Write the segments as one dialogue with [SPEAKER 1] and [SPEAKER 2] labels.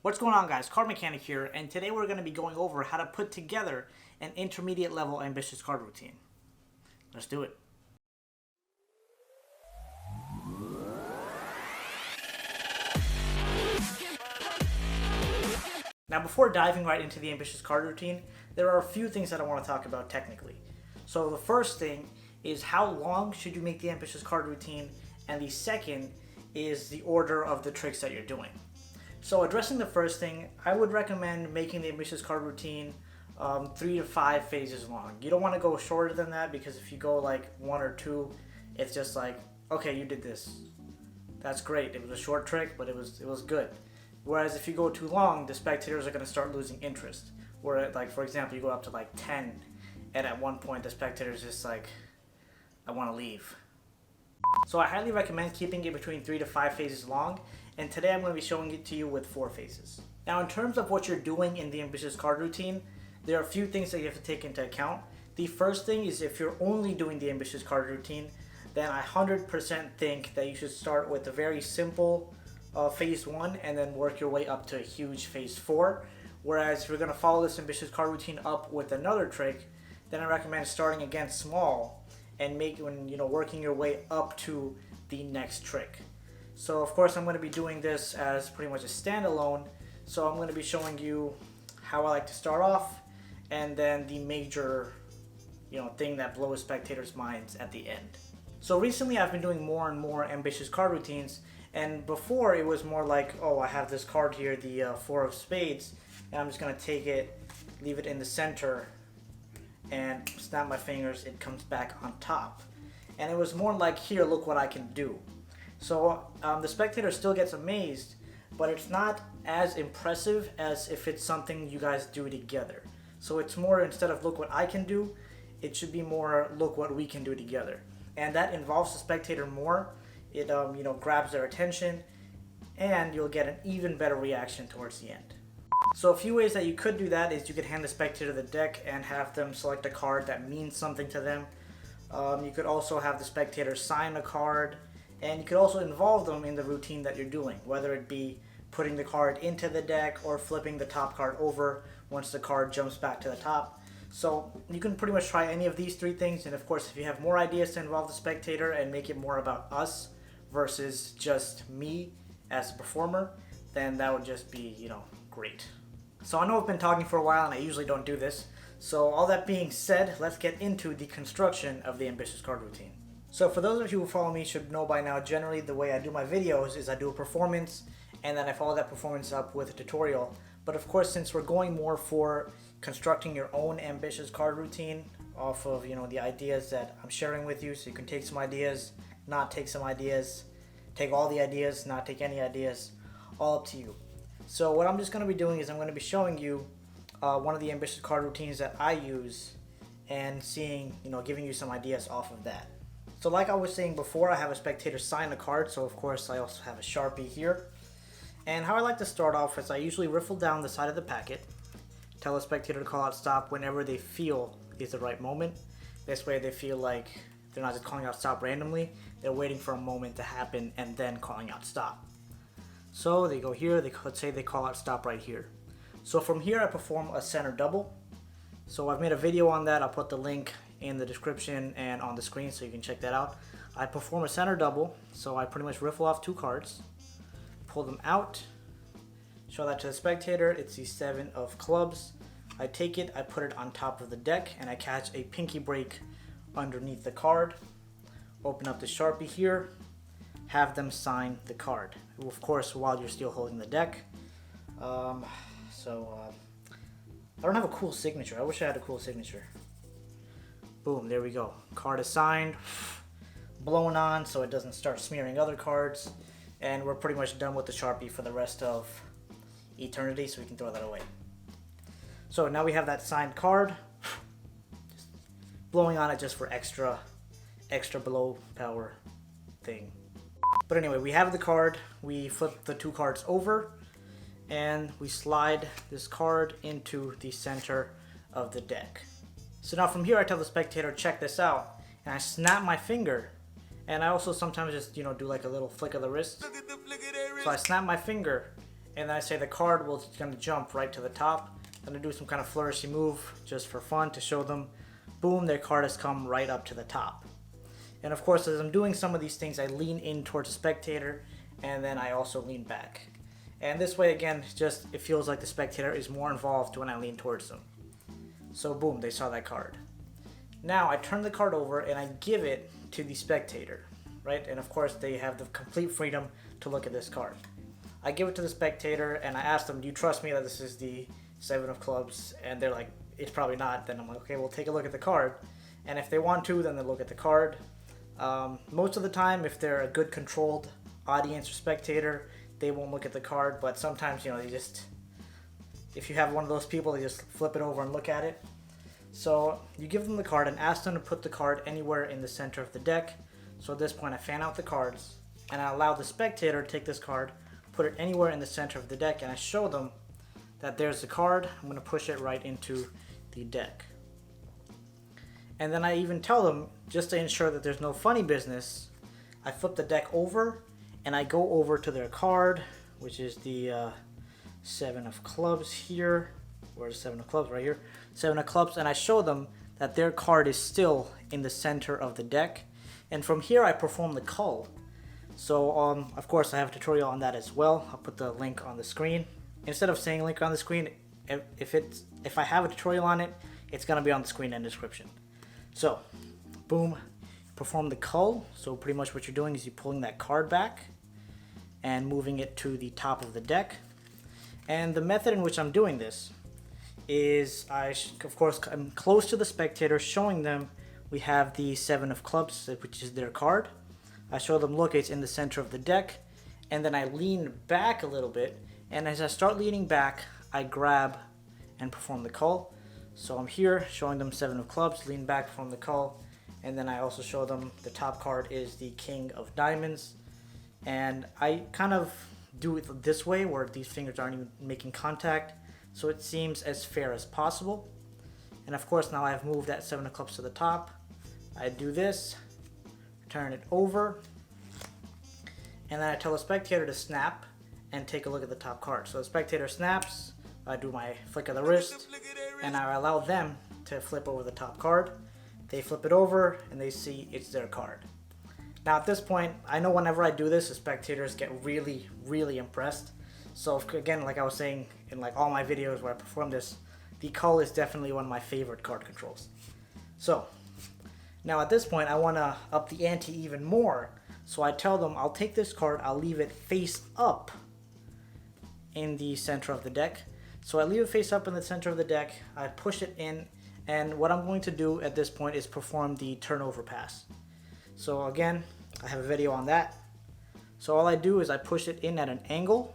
[SPEAKER 1] What's going on, guys? CardMechanic here, and today we're going to be going over how to put together an intermediate level ambitious card routine. Let's do it. Now, before diving right into the ambitious card routine, there are a few things that I want to talk about technically. So the first thing is how long should you make the ambitious card routine, and the second is the order of the tricks that you're doing. So addressing the first thing, I would recommend making the ambitious card routine 3 to 5 phases long. You don't want to go shorter than that, because if you go like 1 or 2, it's just like, okay, you did this. That's great. It was a short trick, but it was good. Whereas if you go too long, the spectators are going to start losing interest. Where, like, for example, you go up to like 10, and at one point the spectator's just like, I want to leave. So I highly recommend keeping it between 3 to 5 phases long, and today I'm going to be showing it to you with 4 phases. Now, in terms of what you're doing in the ambitious card routine, there are a few things that you have to take into account. The first thing is, if you're only doing the ambitious card routine, then I 100% think that you should start with a very simple phase 1 and then work your way up to a huge phase 4. Whereas if you're going to follow this ambitious card routine up with another trick, then I recommend starting again small and working your way up to the next trick. So of course I'm going to be doing this as pretty much a standalone. So I'm going to be showing you how I like to start off, and then the major thing that blows spectators' minds at the end. So recently I've been doing more and more ambitious card routines, and before it was more like, oh, I have this card here, the 4 of spades, and I'm just going to take it, leave it in the center, and snap my fingers, it comes back on top. And it was more like, here, look what I can do. So the spectator still gets amazed, but it's not as impressive as if it's something you guys do together. So it's more, instead of look what I can do, it should be more look what we can do together. And that involves the spectator more. It grabs their attention, and you'll get an even better reaction towards the end. So a few ways that you could do that is you could hand the spectator the deck and have them select a card that means something to them. You could also have the spectator sign a card, and you could also involve them in the routine that you're doing, whether it be putting the card into the deck or flipping the top card over once the card jumps back to the top. So you can pretty much try any of these 3 things, and of course if you have more ideas to involve the spectator and make it more about us versus just me as a performer, then that would just be, great. So I know I've been talking for a while and I usually don't do this. So all that being said, let's get into the construction of the ambitious card routine. So for those of you who follow me should know by now, generally the way I do my videos is I do a performance and then I follow that performance up with a tutorial. But of course, since we're going more for constructing your own ambitious card routine off of the ideas that I'm sharing with you, so you can take some ideas, not take some ideas, take all the ideas, not take any ideas, all up to you. So what I'm just going to be doing is I'm going to be showing you one of the ambitious card routines that I use, and seeing, giving you some ideas off of that. So like I was saying before, I have a spectator sign a card, so of course I also have a Sharpie here. And how I like to start off is I usually riffle down the side of the packet, tell a spectator to call out stop whenever they feel is the right moment. This way they feel like they're not just calling out stop randomly, they're waiting for a moment to happen and then calling out stop. So they go here, let's say they call out stop right here. So from here I perform a center double. So I've made a video on that, I'll put the link in the description and on the screen so you can check that out. I perform a center double, so I pretty much riffle off 2 cards, pull them out, show that to the spectator, it's the 7 of clubs. I take it, I put it on top of the deck, and I catch a pinky break underneath the card. Open up the Sharpie here, have them sign the card. Of course, while you're still holding the deck. I don't have a cool signature. I wish I had a cool signature. Boom, there we go. Card is signed, blown on so it doesn't start smearing other cards, and we're pretty much done with the Sharpie for the rest of eternity, so we can throw that away. So now we have that signed card. Just blowing on it just for extra blow power thing. But anyway, we have the card, we flip the 2 cards over, and we slide this card into the center of the deck. So now from here I tell the spectator, check this out, and I snap my finger, and I also sometimes just do like a little flick of the wrist. So I snap my finger, and then I say the card will gonna jump right to the top. I'm gonna do some kind of flourishy move just for fun to show them, boom, their card has come right up to the top. And of course, as I'm doing some of these things, I lean in towards the spectator, and then I also lean back. And this way, again, just it feels like the spectator is more involved when I lean towards them. So boom, they saw that card. Now I turn the card over and I give it to the spectator, right? And of course, they have the complete freedom to look at this card. I give it to the spectator and I ask them, do you trust me that this is the 7 of clubs? And they're like, it's probably not. Then I'm like, okay, we'll take a look at the card. And if they want to, then they look at the card. Most of the time, if they're a good controlled audience or spectator, they won't look at the card. But sometimes, they just, if you have one of those people, they just flip it over and look at it. So you give them the card and ask them to put the card anywhere in the center of the deck. So at this point, I fan out the cards and I allow the spectator to take this card, put it anywhere in the center of the deck, and I show them that there's the card. I'm going to push it right into the deck. And then I even tell them, just to ensure that there's no funny business, I flip the deck over and I go over to their card, which is the 7 of clubs here. Where's the 7 of clubs? Right here. 7 of clubs, and I show them that their card is still in the center of the deck. And from here I perform the cull. So of course I have a tutorial on that as well. I'll put the link on the screen. Instead of saying link on the screen, if I have a tutorial on it, it's gonna be on the screen and description. So, boom, perform the cull. So pretty much what you're doing is you're pulling that card back and moving it to the top of the deck. And the method in which I'm doing this is of course, I'm close to the spectator, showing them we have the 7 of clubs, which is their card. I show them, look, it's in the center of the deck. And then I lean back a little bit. And as I start leaning back, I grab and perform the cull. So I'm here showing them 7 of clubs, lean back, perform the cull, and then I also show them the top card is the King of Diamonds. And I kind of do it this way where these fingers aren't even making contact, so it seems as fair as possible. And of course, now I've moved that 7 of clubs to the top. I do this, turn it over, and then I tell the spectator to snap and take a look at the top card. So the spectator snaps, I do my flick of the wrist, and I allow them to flip over the top card. They flip it over and they see it's their card. Now at this point, I know whenever I do this, the spectators get really, really impressed. So again, like I was saying in like all my videos where I perform this, the cull is definitely one of my favorite card controls. So now at this point, I want to up the ante even more. So I tell them, I'll take this card, I'll leave it face up in the center of the deck. So I leave it face up in the center of the deck, I push it in, and what I'm going to do at this point is perform the turnover pass. So again, I have a video on that. So all I do is I push it in at an angle,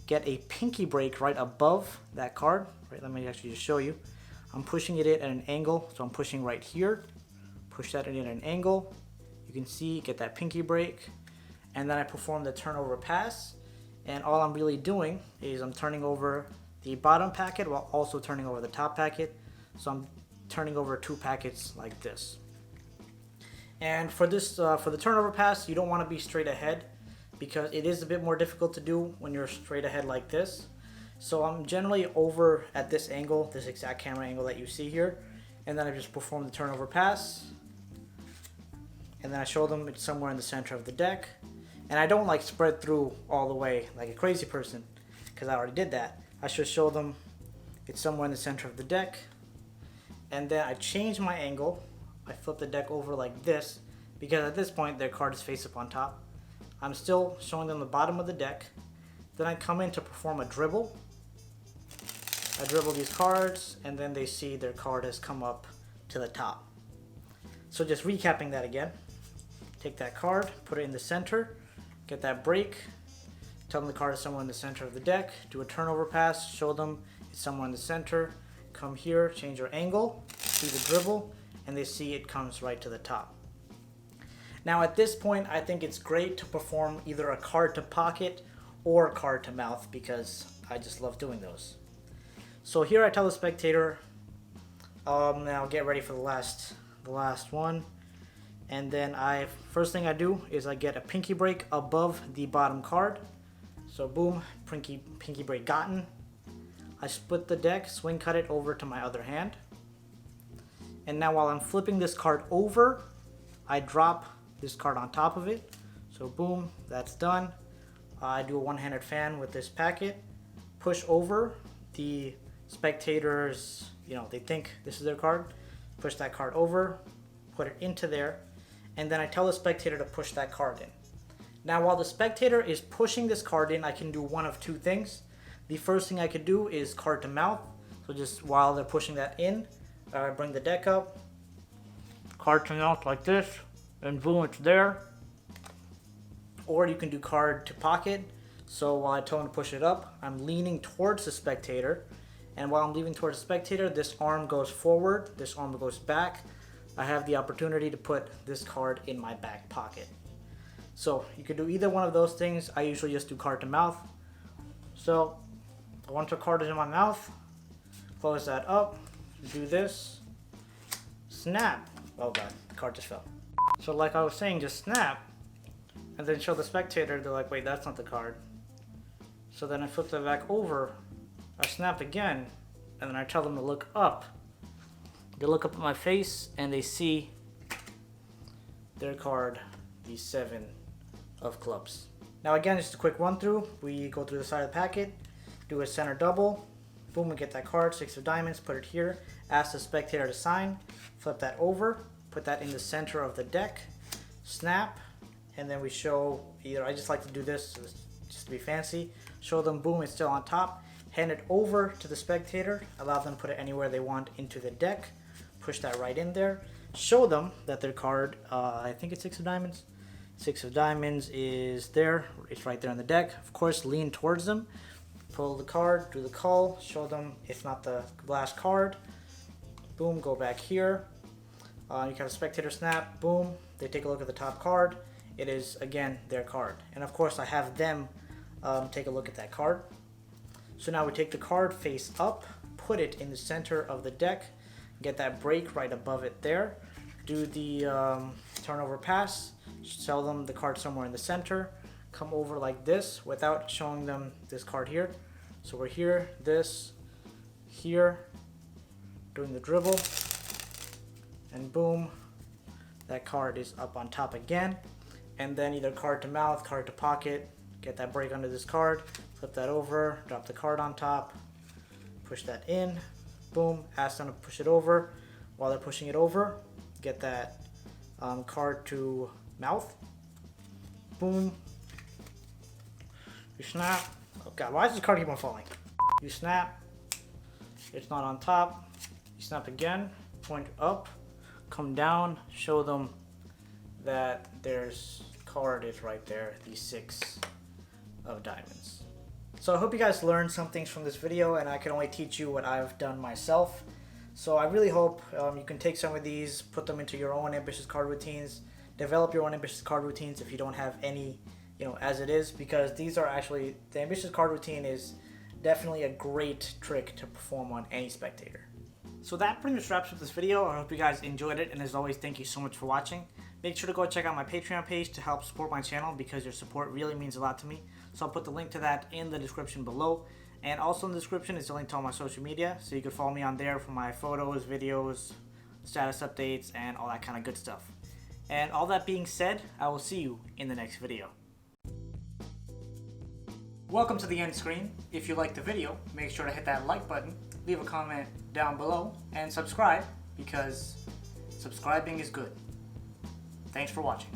[SPEAKER 1] get a pinky break right above that card. Right, let me actually just show you. I'm pushing it in at an angle, so I'm pushing right here, push that in at an angle. You can see, get that pinky break, and then I perform the turnover pass. And all I'm really doing is I'm turning over the bottom packet while also turning over the top packet. So I'm turning over 2 packets like this. And for this, for the turnover pass, you don't want to be straight ahead because it is a bit more difficult to do when you're straight ahead like this. So I'm generally over at this angle, this exact camera angle that you see here, and then I just perform the turnover pass. And then I show them it's somewhere in the center of the deck. And I don't like spread through all the way like a crazy person because I already did that. I should show them it's somewhere in the center of the deck. And then I change my angle. I flip the deck over like this because at this point their card is face up on top. I'm still showing them the bottom of the deck. Then I come in to perform a dribble. I dribble these cards and then they see their card has come up to the top. So just recapping that again. Take that card, put it in the center, get that break, tell them the card is somewhere in the center of the deck, do a turnover pass, show them it's somewhere in the center, come here, change your angle, see the dribble, and they see it comes right to the top. Now at this point, I think it's great to perform either a card to pocket or a card to mouth because I just love doing those. So here I tell the spectator, now get ready for the last one. And then first thing I do is I get a pinky break above the bottom card. So boom, pinky break gotten. I split the deck, swing cut it over to my other hand. And now while I'm flipping this card over, I drop this card on top of it. So boom, that's done. I do a one-handed fan with this packet. Push over the spectators, they think this is their card. Push that card over, put it into there, and then I tell the spectator to push that card in. Now while the spectator is pushing this card in, I can do one of two things. The first thing I could do is card to mouth. So just while they're pushing that in, I bring the deck up, card to mouth like this, and boom, it's there. Or you can do card to pocket. So while I tell him to push it up, I'm leaning towards the spectator. And while I'm leaning towards the spectator, this arm goes forward, this arm goes back. I have the opportunity to put this card in my back pocket. So you could do either one of those things. I usually just do card to mouth. So once a card is in my mouth, close that up, do this, snap. Oh god, the card just fell. So like I was saying, just snap, and then show the spectator. They're like, wait, that's not the card. So then I flip that back over, I snap again, and then I tell them to look up. They look up at my face and they see their card, the 7 of clubs. Now again, just a quick run through. We go through the side of the packet, do a center double, boom, we get that card, 6 of diamonds, put it here, ask the spectator to sign, flip that over, put that in the center of the deck, snap, and then we show either, I just like to do this just to be fancy, show them, boom, it's still on top, hand it over to the spectator, allow them to put it anywhere they want into the deck, push that right in there, show them that their card, I think it's 6 of diamonds, 6 of diamonds is there, it's right there on the deck. Of course, lean towards them, pull the card, do the call, show them it's not the last card, boom, go back here, you can have a spectator snap, boom, they take a look at the top card, it is again their card, and of course I have them take a look at that card. So now we take the card face up, put it in the center of the deck, get that break right above it there, do the turnover pass, tell them the card somewhere in the center, come over like this without showing them this card here. So we're here, this, here, doing the dribble, and boom, that card is up on top again. And then either card to mouth, card to pocket, get that break under this card, flip that over, drop the card on top, push that in, boom, ask them to push it over. While they're pushing it over, get that card to mouth, boom, you snap. Oh god, why does this card keep on falling? You snap, it's not on top, you snap again, point up, come down, show them that there's card is right there, the 6 of diamonds. So I hope you guys learned some things from this video, and I can only teach you what I've done myself. So I really hope you can take some of these, put them into your own ambitious card routines, develop your own ambitious card routines if you don't have any, as it is, because these are actually, the ambitious card routine is definitely a great trick to perform on any spectator. So that pretty much wraps up this video. I hope you guys enjoyed it, and as always, thank you so much for watching. Make sure to go check out my Patreon page to help support my channel, because your support really means a lot to me. So I'll put the link to that in the description below. And also in the description is the link to all my social media, so you can follow me on there for my photos, videos, status updates, and all that kind of good stuff. And all that being said, I will see you in the next video. Welcome to the end screen. If you liked the video, make sure to hit that like button, leave a comment down below, and subscribe, because subscribing is good. Thanks for watching.